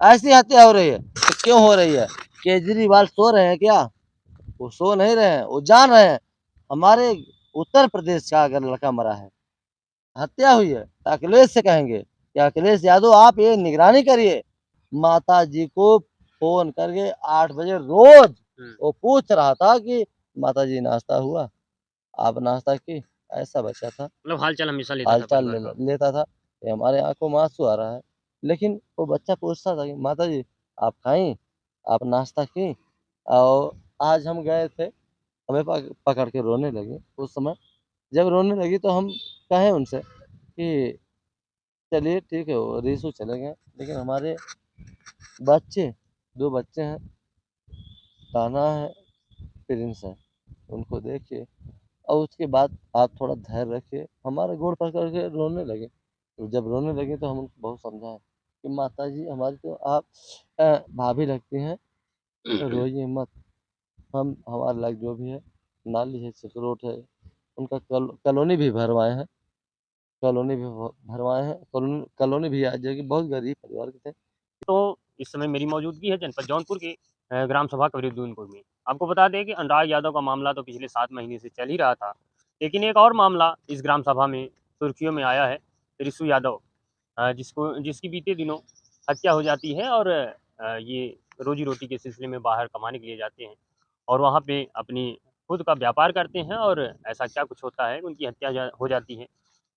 ऐसी हत्या हो रही है। तो क्यों हो रही है? केजरीवाल सो रहे हैं क्या? वो सो नहीं रहे हैं, वो जान रहे हैं हमारे उत्तर प्रदेश का अगर लड़का मरा है, हत्या हुई है, तो अखिलेश से कहेंगे कि अखिलेश यादव आप ये निगरानी करिए। माता जी को फ़ोन करके 8 बजे रोज़ वो पूछ रहा था कि माता जी नाश्ता हुआ? आप नाश्ता की? ऐसा बच्चा था। मतलब हाल-चाल हमेशा लेता था हाल-चाल परिवार का। लेता था कि हमारे आँखों में आँसू आ रहा है। लेकिन वो बच्चा पूछता था कि माता जी आप खाईं? आप नाश्ता की? और आज हम गए थे, हमें पकड़ के रोने लगी उस समय। जब रोने लगी तो हम कहे उनसे कि चलिए ठीक है, वो रिशु चले गए, लेकिन हमारे बच्चे 2 बच्चे हैं, तान्हा है, प्रिंस है, उनको देखिए और उसके बाद आप थोड़ा धैर्य रखिए। हमारे गोड़ पकड़ के रोने लगे। तो जब रोने लगे तो हम उनको बहुत समझाए कि माताजी हमारी तो आप भाभी लगती हैं, तो रोइए मत। हम हमारा लाइक जो भी है, नाली है, सिकरोट है, उनका कॉलोनी भी भरवाए हैं। कॉलोनी भी भरवाए हैं। कॉलोनी भी आ जाएगी, बहुत गरीब परिवार के थे। तो इस समय मेरी मौजूदगी है जनपद जौनपुर के ग्राम सभा कबीरदूनपुर में। आपको बता दें कि अनुराग यादव का मामला तो पिछले 7 महीने से चल ही रहा था। लेकिन एक और मामला इस ग्राम सभा में सुर्खियों में आया है, रिशु यादव जिसकी बीते दिनों हत्या हो जाती है और ये रोजी-रोटी के सिलसिले में बाहर कमाने के लिए जाते हैं और वहाँ पे अपनी खुद का व्यापार करते हैं और ऐसा क्या कुछ होता है, उनकी हत्या हो जाती है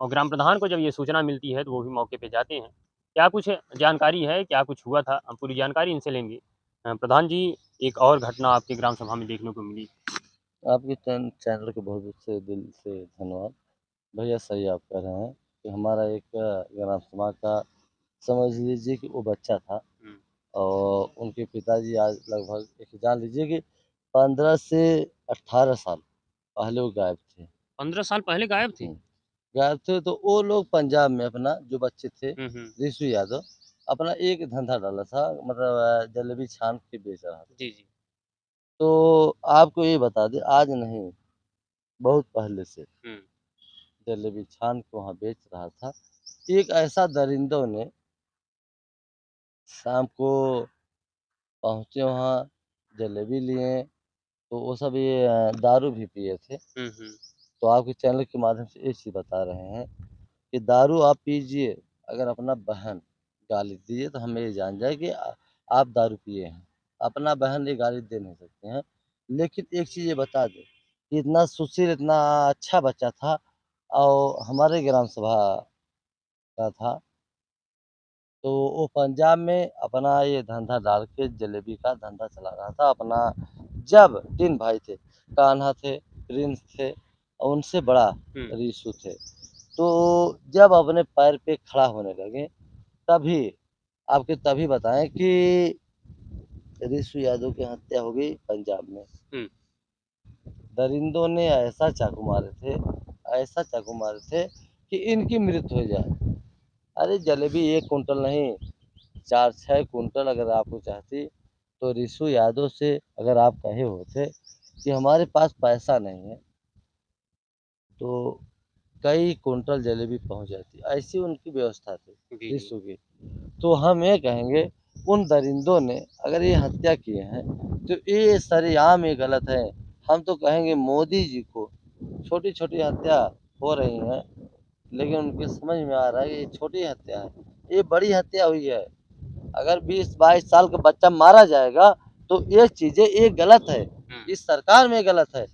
और ग्राम प्रधान को जब ये सूचना मिलती है, तो वो भी मौके पे जाते हैं। क्या कुछ जानकारी है, क्या कुछ हुआ था? हम पूरी जानकारी इनसे लेंगे। प्रधान जी, एक और घटना आपके ग्राम सभा में देखने को मिली। आपके चैनल को बहुत से दिल से धन्यवाद। भैया सही आप कह रहे हैं कि हमारा एक ग्राम सभा का समझ लीजिए कि वो बच्चा था और उनके पिताजी आज लगभग एक जान लीजिए कि 15 से 18 साल पहले वो गायब थे। 15 साल पहले गायब थे? हुँ, गायब थे तो वो लोग पंजाब में अपना जो बच्चे थे, हुँ, हुँ। रिशु यादव, अपना एक धंधा डाला था मतलब जलेबी छान के बेच रहा था। जी, जी। तो आपको ये बता दें आज नहीं, बहुत पहले से हुँ, जलेबी छान के वहाँ बेच रहा था। एक ऐसा दरिंदों ने शाम को पहुँचे वहाँ, जलेबी लिए, तो वो सब ये दारू भी पिए थे। हुँ, हुँ। तो आपके चैनल के माध्यम से एक चीज़ बता रहे हैं कि दारू आप पीजिए, अगर अपना बहन गाली दीजिए तो हम ये जान जाए कि आप दारू पिए हैं। अपना बहन ये गाली दे नहीं सकते हैं। लेकिन एक चीज़ ये बता दें कि इतना सुशील, इतना अच्छा बच्चा था और हमारे ग्राम सभा का था। तो वो पंजाब में अपना ये धंधा डाल के जलेबी का धंधा चला रहा था अपना। जब 3 भाई थे, कान्हा थे, प्रिंस थे और उनसे बड़ा हुँ, रीशु थे। तो जब अपने पैर पे खड़ा होने लगे, तभी आपको तभी बताएँ कि रीशु यादव की हत्या हो गई पंजाब में। हुँ। दरिंदों ने ऐसा चाकू मारे थे कि इनकी मृत्यु हो जाए। अरे जलेबी 1 कुंटल नहीं, 4-6 कुंटल अगर आपको चाहती, तो रीशु यादव से अगर आप कहे होते कि हमारे पास पैसा नहीं है, तो कई कुंटल जलेबी पहुँच जाती। ऐसी उनकी व्यवस्था थी जी, जी। रीशु की। तो हम ये कहेंगे उन दरिंदों ने अगर ये हत्या किए हैं, तो ये सरेआम ये गलत है। हम तो कहेंगे मोदी जी को, छोटी-छोटी हत्या हो रही हैं, लेकिन उनके समझ में आ रहा है कि ये छोटी हत्या है, ये बड़ी हत्या हुई है। अगर 20-22 साल का बच्चा मारा जाएगा, तो ये चीज़ें ये गलत है। हुँ, इस सरकार में गलत है।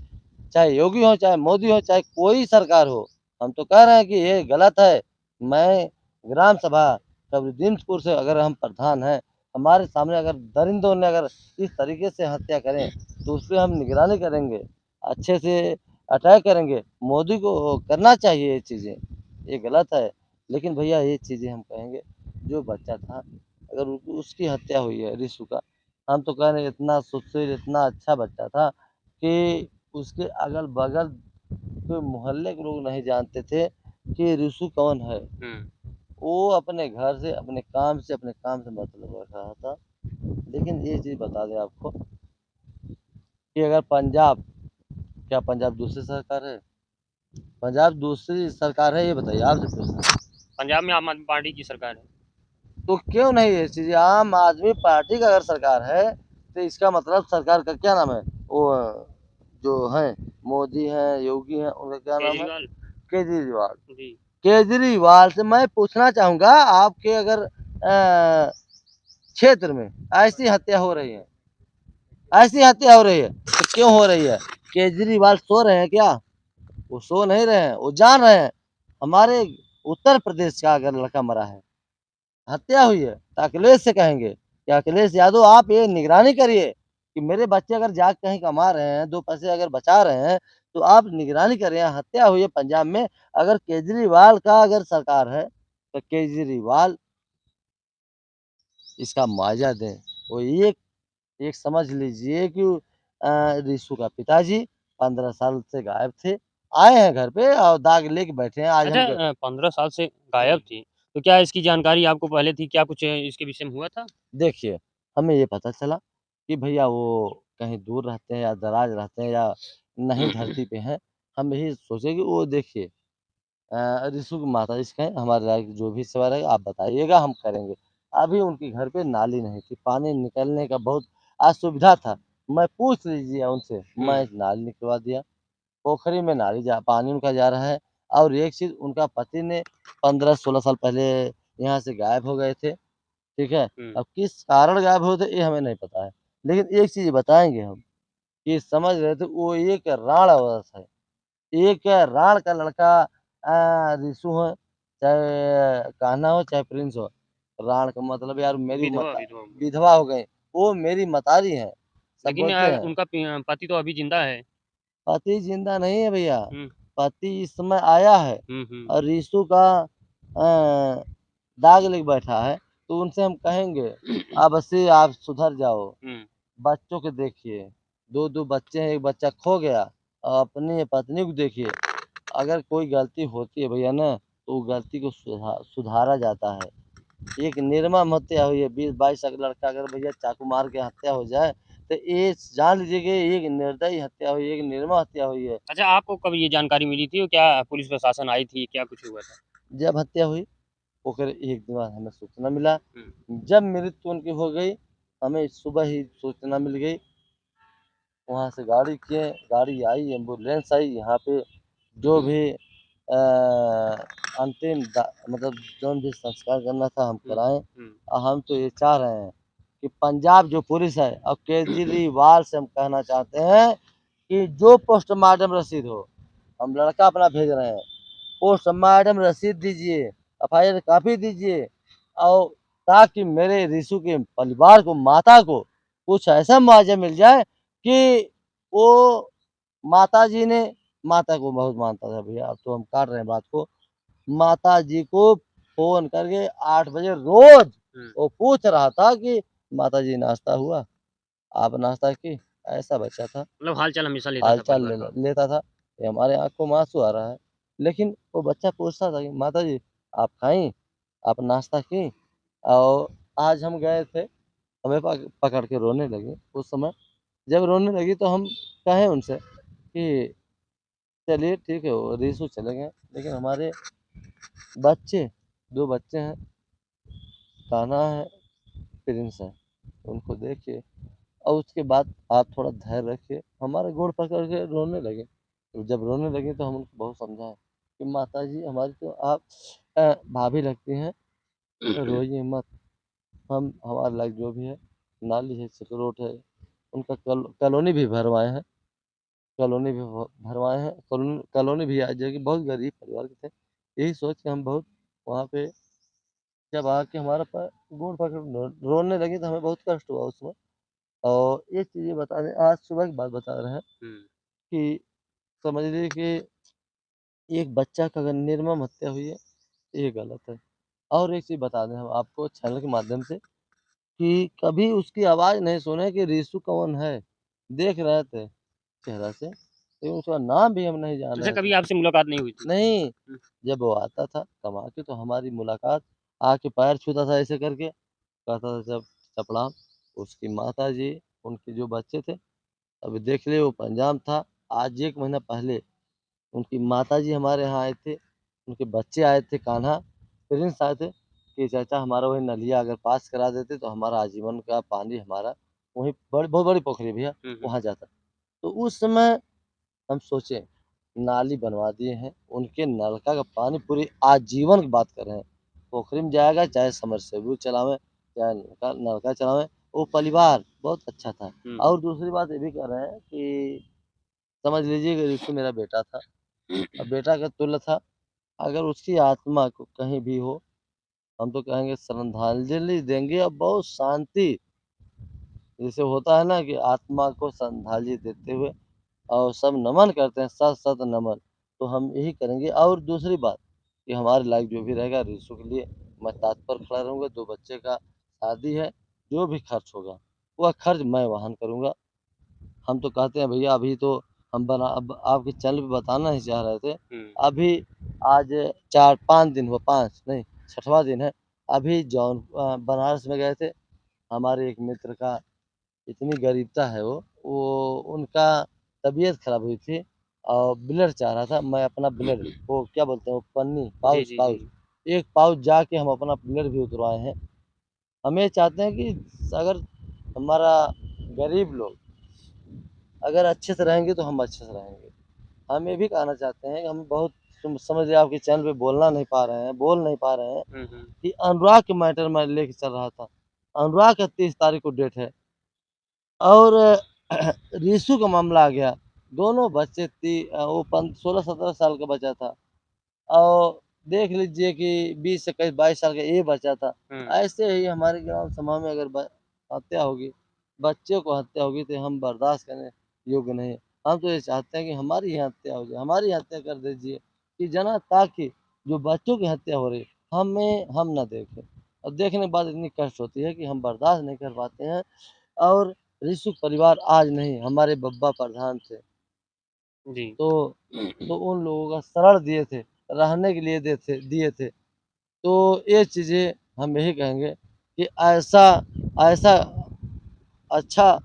चाहे योगी हो, चाहे मोदी हो, चाहे कोई सरकार हो। हम तो कह रहे हैं कि ये गलत है। मैं ग्राम सभा कबीरदीनपुर से अगर हम प्रधान हैं, हमारे सामने अगर दरिंदों ने अगर इस तरीके से हत्या करें, तो उसपे हम निगरानी करेंगे, अच्छे से अटैक करेंगे। मोदी को करना चाहिए ये चीज़ें, ये गलत है। लेकिन भैया ये चीज़ें हम कहेंगे, जो बच्चा था अगर उसकी हत्या हुई है रिशु का, हम तो कह रहे हैं इतना सुशील, इतना अच्छा बच्चा था कि उसके अगल-बगल के मोहल्ले के लोग नहीं जानते थे कि रिशु कौन है। हुँ। वो अपने घर से, अपने काम से मतलब रख रहा था। लेकिन ये चीज़ बता दें आपको कि अगर पंजाब क्या पंजाब दूसरी सरकार है? पंजाब दूसरी सरकार है ये बताइए? आपसे पूछ रहा हूँ। पंजाब में आम आदमी पार्टी की सरकार है। तो क्यों नहीं ये चीज़ें आम आदमी पार्टी का अगर सरकार है, तो इसका मतलब सरकार का क्या नाम है? वो जो हैं मोदी हैं, योगी हैं, उनका क्या नाम है? केजरीवाल। केजरीवाल। जी। केजरीवाल से मैं पूछना चाहूँगा आपके अगर क्षेत्र में ऐसी हत्या हो रही है, ऐसी हत्या हो रही है, तो क्यों हो रही है? केजरीवाल सो रहे हैं क्या? वो सो नहीं रहे हैं, वो जान रहे हैं। हमारे उत्तर प्रदेश का अगर लड़का मरा है, हत्या हुई है, तो अखिलेश से कहेंगे कि अखिलेश यादव आप ये निगरानी करिए कि मेरे बच्चे अगर जाके कहीं कमा रहे हैं, 2 पैसे अगर बचा रहे हैं, तो आप निगरानी करें। हत्या हुई है पंजाब में, अगर केजरीवाल का अगर सरकार है, तो केजरीवाल इसका मुआवजा दें। वो एक एक समझ लीजिए कि रिशु का पिताजी 15 साल से गायब थे, आए हैं घर पे और दाग लेके बैठे हैं। आज अच्छा, हम ग 15 साल से गायब थी, तो क्या इसकी जानकारी आपको पहले थी? क्या कुछ इसके विषय में हुआ था? देखिए, हमें ये पता चला कि भैया वो कहीं दूर रहते हैं या दराज़ रहते हैं या नहीं धरती पे हैं। हम यही सोचे कि वो देखिए रिशु की माताजी से कहें हमारे लायक जो भी सेवा रहेगा आप बताइएगा हम करेंगे। अभी उनके घर पे नाली नहीं थी, पानी निकलने का बहुत असुविधा था। मैं पूछ लीजिए उनसे, मैं हुँ, नाली निकलवा दिया। पोखरी में नाली जा पानी उनका जा रहा है और एक चीज़ उनका पति ने 15-16 साल पहले यहाँ से गायब हो गए थे। ठीक है? हुँ। अब किस कारण गायब हुए थे ये हमें नहीं पता है। लेकिन एक चीज़ बताएँगे हम कि समझ रहे थे वो एक राण औरत है। एक राण का लड़का रिशु है, चाहे कान्हा हो चाहे प्रिंस हो। राण का मतलब यार मेरी विधवा मता विधवा हो गई। विधवा हो गई, वो मेरी मतारी हैं। सब लेकिन बोलते हैं उनका पति तो अभी ज़िंदा है। पति ज़िंदा नहीं है भैया, हुँ, पति इस समय आया है हुँ, हुँ, और रिशु का दाग लेके बैठा है, तो उनसे हम कहेंगे अब से आप सुधर जाओ। हुँ। बच्चों को देखिए, 2-2 बच्चे हैं, 1 बच्चा खो गया और अपनी पत्नी को देखिए। अगर कोई गलती होती है भैया ना, तो वो गलती को सुधारा जाता है। एक निर्मम हत्या हुई है, 20-22 का लड़का अगर भैया चाकू मार के हत्या हो जाए, तो ये जान लीजिए कि एक निर्दयी हत्या हुई है, एक निर्मम हत्या हुई है। अच्छा, आपको कब ये जानकारी मिली थी और क्या पुलिस प्रशासन आई थी? क्या कुछ हुआ था? जब हत्या हुई, ओकर 1 दिन बाद हमें सूचना मिला। हुँ, जब मृत्यु उनकी हो गई, हमें सुबह ही सूचना मिल गई। वहाँ से गाड़ी किए, गाड़ी आई, एम्बुलेंस आई, यहाँ पे जो भी अंतिम मतलब जो भी संस्कार करना था हम हुँ, कराएँ। हुँ। हम तो ये चाह रहे हैं कि पंजाब जो पुलिस है और केजरीवाल से हम कहना चाहते हैं कि जो पोस्टमार्टम रसीद हो, हम लड़का अपना भेज रहे हैं, पोस्टमार्टम रसीद दीजिए, एफआईआर कॉपी दीजिए और ताकि मेरे रिशु के परिवार को, माता को कुछ ऐसा मुआवज़ा मिल जाए कि वो माताजी ने माता को बहुत मानता था भैया, अब तो हम काट रहे हैं बात को। माताजी को फ़ोन करके 8 बजे रोज़ हुँ, वो पूछ रहा था कि माताजी नाश्ता हुआ? आप नाश्ता की? ऐसा बच्चा था। मतलब हाल-चाल हमेशा लेता था हाल-चाल परिवार ले का। लेता था, ये हमारे आँखों में आँसू आ रहा है। लेकिन वो बच्चा पूछता था कि माताजी आप खाईं? आप नाश्ता की? और आज हम गए थे, हमें पकड़ के रोने लगी उस समय। जब रोने लगी तो हम कहे उनसे कि चलिए ठीक है, वो रिशु चले गए, लेकिन हमारे बच्चे 2 बच्चे हैं, कान्हा है, प्रिंस है, उनको देखिए और उसके बाद आप थोड़ा धैर्य रखिए। हमारे गोड़ पकड़ के रोने लगे। तो जब रोने लगे तो हम उनको बहुत समझाए कि माताजी हमारी तो आप भाभी लगती हैं, तो रोइए मत। हम हमारे लायक जो भी है, नाली है, सकरोट है, उनका कॉलोनी भी भरवाए हैं। कॉलोनी भी भरवाए हैं। कॉलोनी भी आ जाएगी, बहुत गरीब परिवार के थे। यही सोच के हम बहुत वहाँ पे जब आके हमारा गोड़ पकड़ रोने लगे तो हमें बहुत कष्ट हुआ उसमें। और एक चीज़ ये बता दें, आज सुबह की बात बता रहे हैं हुँ। कि समझ लीजिए कि एक बच्चा का अगर निर्मम हत्या हुई है, ये गलत है। और एक चीज़ बता दें हम आपको चैनल के माध्यम से कि कभी उसकी आवाज़ नहीं सुने कि रिशु कौन है। देख रहे थे चेहरा से, लेकिन उसका नाम भी हम नहीं जान अच्छा, रहे थे। कभी आपसे मुलाकात नहीं हुई थी? नहीं, हुँ, जब वो आता था कमा के तो हमारी मुलाकात आके पैर छूता था ऐसे करके, कहता था जब प्रणाम। उसकी माताजी, उनके जो बच्चे थे, अभी देख लिए वो पंजाब था। आज 1 महीना पहले उनकी माताजी हमारे यहाँ आए थे, उनके बच्चे आए थे, कान्हा, प्रिंस आए थे। कि चाचा हमारा वही नलिया अगर पास करा देते तो हमारा आजीवन का पानी हमारा वहीं बहुत बड़ी पोखरी है भैया, वहाँ जाता। तो उस समय हम सोचे नाली बनवा दिए हैं, उनके नलका का पानी पूरी आजीवन की बात कर रहे हैं, पोखरी में जाएगा चाहे समरसेबुल चलावें, चाहे नलका नलका चलावें, वो परिवार बहुत अच्छा था। और दूसरी बात ये भी कह रहे हैं कि समझ लीजिए कि ऋषि मेरा बेटा था, अब बेटा का तुल्य था, अगर उसकी आत्मा को कहीं भी हो, हम तो कहेंगे श्रद्धांजलि देंगे और बहुत शांति जैसे होता है ना कि आत्मा को श्रद्धांजलि देते हुए और सब नमन करते हैं, सत-सत नमन, तो हम यही करेंगे। और दूसरी बात कि हमारे लायक जो भी रहेगा रिशु के लिए मैं तत्पर खड़ा रहूँगा, 2 बच्चे का शादी है, जो भी खर्च होगा, वह खर्च मैं वहन करूँगा। हम तो कहते हैं भैया अभी तो हम बना अब आपके चैनल पे बताना ही चाह रहे थे, अभी आज 4-5 दिन हुआ 5 नहीं 6वाँ दिन है, अभी बनारस में गए थे, हमारे एक मित्र का इतनी गरीबता है वो उनका तबीयत खराब हुई थी और ब्लड चाह रहा था, मैं अपना ब्लड वो क्या बोलते हैं वो पन्नी जी, जी, पाउच, जी। एक पाउच जाके हम अपना ब्लड भी उतरवाए हैं। हम ये चाहते हैं कि अगर हमारा गरीब लोग अगर अच्छे से रहेंगे तो हम अच्छे से रहेंगे। हम ये भी कहना चाहते हैं कि हम बहुत समझ लीजिए आपके चैनल पे बोल नहीं पा रहे हैं कि अनुराग के मैटर मैं लेके चल रहा था। अनुराग का 30 तारीख को डेट है और रीशु का मामला आ गया। दोनों बच्चे वो 16-17 साल का बच्चा था और देख लीजिए कि 20 से करीब 22 साल का ये बच्चा था। ऐसे ही हमारे ग्राम सभा में अगर हत्या होगी, बच्चे को हत्या होगी तो हम बर्दाश्त करने योग्य नहीं। हम तो ये चाहते हैं कि हमारी ही हत्या हो जाए, हमारी हत्या कर दीजिए कि ताकि जो बच्चों की हत्या हो रही हम ना देखें और देखने के बाद इतनी कष्ट होती है कि हम बर्दाश्त नहीं कर पाते हैं। और ऋषु परिवार आज नहीं, हमारे बब्बा प्रधान थे। जी। तो उन लोगों का शरण दिए थे, रहने के लिए दिए थे। तो ये चीज़ें हम यही कहेंगे कि ऐसा ऐसा अच्छा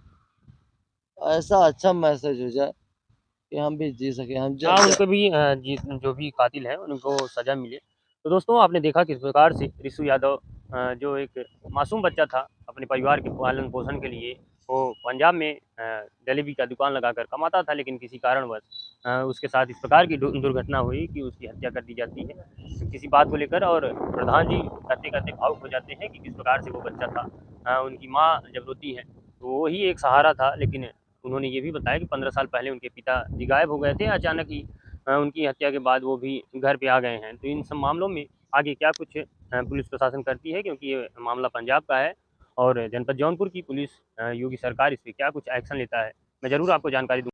ऐसा अच्छा मैसेज हो जाए कि हम भी जी सकें। हम हाँ, जब ज उनको भी जो भी कातिल है उनको सज़ा मिले। तो दोस्तों आपने देखा किस प्रकार से ऋषु यादव जो एक मासूम बच्चा था, अपने परिवार के पालन-पोषण के लिए वो पंजाब में जलेबी का दुकान लगाकर कमाता था, लेकिन किसी कारणवश उसके साथ इस प्रकार की दुर्घटना हुई कि उसकी हत्या कर दी जाती है, किसी बात को लेकर। और प्रधान जी कहते-कहते भावुक हो जाते हैं कि किस प्रकार से वो बच्चा था। उनकी माँ जब रोती हैं, तो वो ही एक सहारा था, लेकिन उन्होंने ये भी बताया कि 15 साल पहले उनके पिताजी गायब हो गए थे अचानक ही। उनकी हत्या के बाद वो भी घर पे आ गए हैं। तो इन सब मामलों में आगे क्या कुछ पुलिस प्रशासन करती है, क्योंकि ये मामला पंजाब का है और जनपद जौनपुर की पुलिस योगी सरकार इस पे क्या कुछ एक्शन लेता है, मैं ज़रूर आपको जानकारी दूँ।